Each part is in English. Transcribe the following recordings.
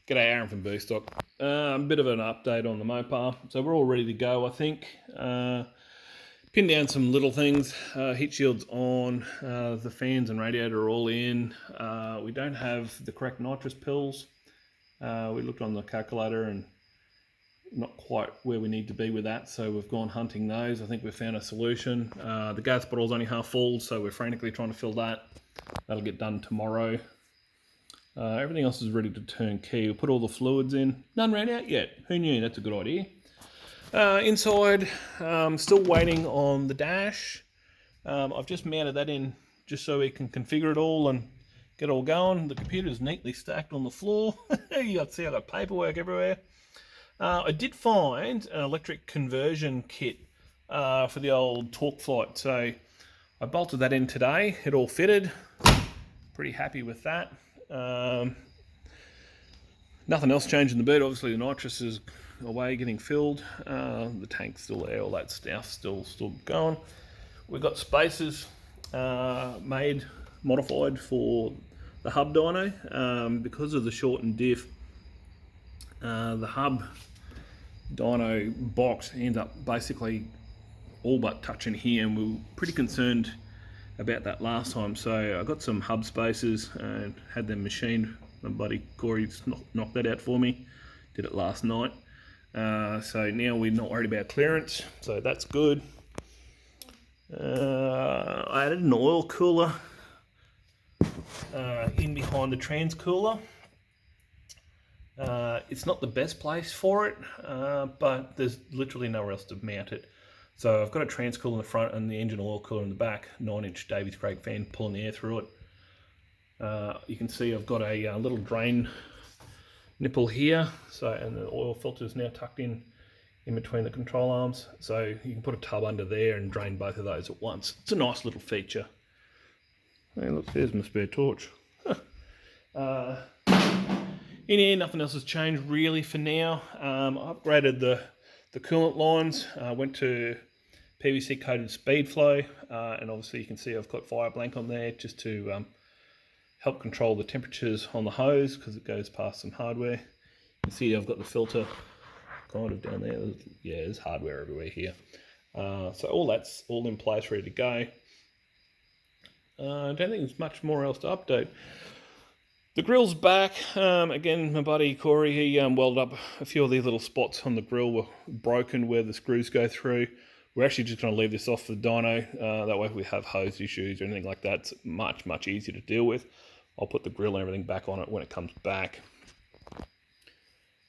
G'day, Aaron from Boostock. A bit of an update on the Mopar. So we're all ready to go, I think. Pinned down some little things. Heat shields on, the fans and radiator are all in. We don't have the correct nitrous pills. We looked on the calculator and not quite where we need to be with that, so we've gone hunting those. I think we've found a solution. The gas bottle's only half full, so we're frantically trying to fill that. That'll get done tomorrow. Everything else is ready to turn key. We put all the fluids in. None ran out yet. Who knew? That's a good idea. Inside, still waiting on the dash. I've just mounted that in just so we can configure it all and get it all going. The computer's neatly stacked on the floor. You got to see I got paperwork everywhere. I did find an electric conversion kit for the old TorqueFlite. So I bolted that in today. It all fitted. Pretty happy with that. Nothing else changed in the boot. Obviously the nitrous is away getting filled. The tank's still there, all that stuff still going. We've got spacers modified for the hub dyno. Because of the shortened diff, the hub dyno box ends up basically all but touching here, and we were pretty concerned about that last time. So I got some hub spacers and had them machined. My buddy Corey's knocked that out for me. Did it last night. So now we're not worried about clearance, so that's good. I added an oil cooler in behind the trans cooler. It's not the best place for it, but there's literally nowhere else to mount it. So I've got a trans cooler in the front and the engine oil cooler in the back, 9-inch Davies Craig fan pulling the air through it. You can see I've got a little drain nipple here, so, and the oil filter is now tucked in between the control arms, so you can put a tub under there and drain both of those at once. It's a nice little feature. Hey, look, there's my spare torch. In here, nothing else has changed really for now. I upgraded the coolant lines. Went to PVC coated speed flow, and obviously you can see I've got fire blank on there just to help control the temperatures on the hose because it goes past some hardware. You can see I've got the filter kind of down there. Yeah, there's hardware everywhere here. So all that's all in place, ready to go. I don't think there's much more else to update. The grill's back. Again, my buddy Corey, he welded up a few of these little spots on the grill were broken where the screws go through. We're actually just going to leave this off the dyno. That way if we have hose issues or anything like that, it's much easier to deal with. I'll put the grill and everything back on it when it comes back.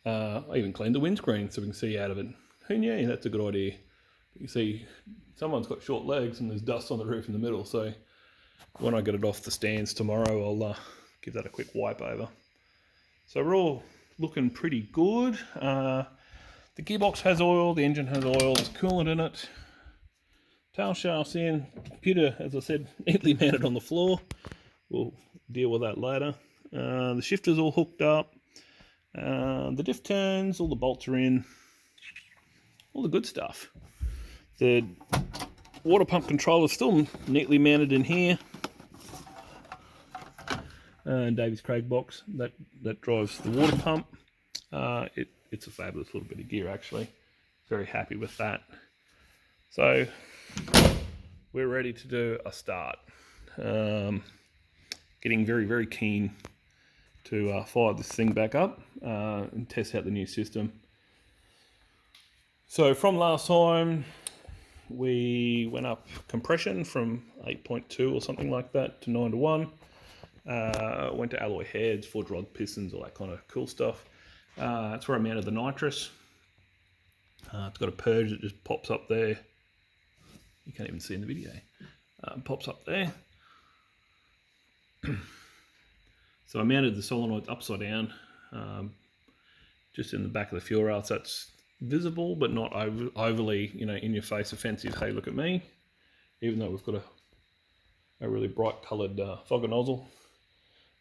I even cleaned the windscreen so we can see out of it. Who knew? That's a good idea. You see, someone's got short legs and there's dust on the roof in the middle, so when I get it off the stands tomorrow, I'll give that a quick wipe over. So we're all looking pretty good. The gearbox has oil, the engine has oil, there's coolant in it. Tail shaft's in. Computer, as I said, neatly mounted on the floor. We'll deal with that later. The shifter's all hooked up. The diff turns, all the bolts are in. All the good stuff. The water pump controller's still neatly mounted in here. Davies Craig box that drives the water pump. It's a fabulous little bit of gear actually. Very happy with that. So we're ready to do a start. Getting very keen to fire this thing back up and test out the new system. So from last time we went up compression from 8.2 or something like that to 9 to 1. Went to alloy heads, forged rod pistons, all that kind of cool stuff. That's where I mounted the nitrous. It's got a purge that just pops up there. You can't even see in the video. Pops up there. So I mounted the solenoids upside down, just in the back of the fuel rail, so that's visible but not overly, in your face offensive. Hey, look at me. Even though we've got a really bright coloured fogger nozzle.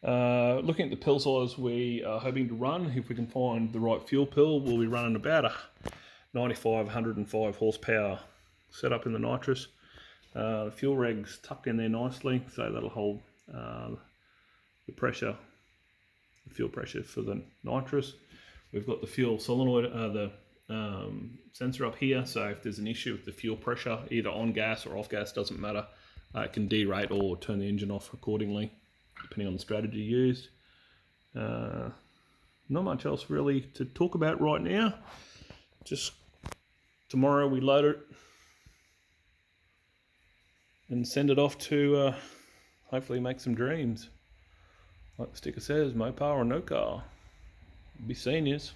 Looking at the pill size we are hoping to run, if we can find the right fuel pill, we'll be running about a 105 horsepower setup in the nitrous. The fuel reg's tucked in there nicely, so that'll hold the pressure fuel pressure for the nitrous. We've got the fuel solenoid, sensor up here, so if there's an issue with the fuel pressure, either on gas or off gas, doesn't matter, it can derate or turn the engine off accordingly, depending on the strategy used. Not much else really to talk about right now. Just tomorrow we load it and send it off to hopefully make some dreams. Like the sticker says, Mopar or no car. Be seniors.